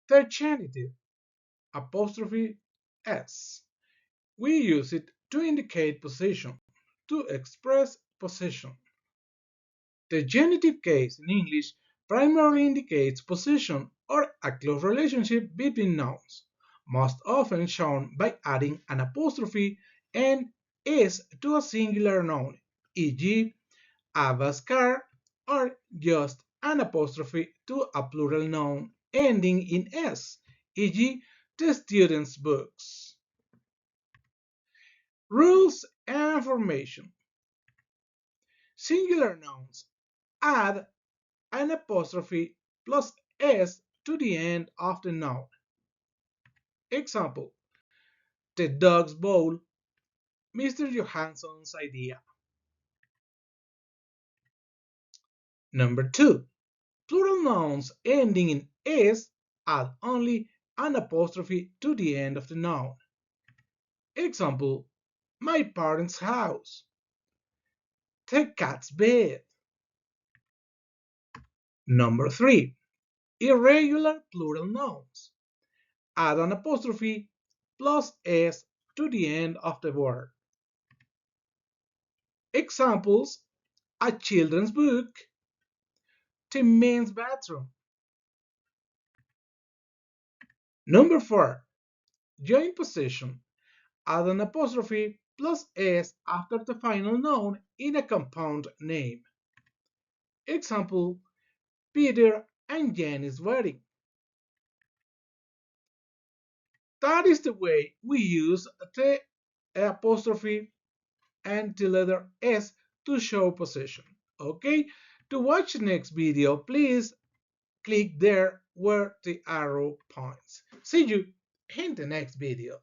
The genitive, apostrophe s. We use it to indicate possession, to express possession. The genitive case in English primarily indicates possession or a close relationship between nouns, most often shown by adding an apostrophe and s to a singular noun, e.g., Ava's car, or just an apostrophe to a plural noun ending in s, e.g., the student's books. Rules and formation. Singular nouns add an apostrophe plus s to the end of the noun. Example: the dog's bowl, Mr. Johansson's idea. Number 2. Plural nouns ending in s add only an apostrophe to the end of the noun. Example: my parents' house, the cat's bed. Number 3. Irregular plural nouns add an apostrophe plus s to the end of the word. Examples: a children's book, the men's bathroom. Number 4. Joint possession. Add an apostrophe plus s after the final noun in a compound name. Example: Peter and Jenny's wedding. That is the way we use the apostrophe and the letter s to show possession. Okay? To watch the next video, please click there where the arrow points. See you in the next video.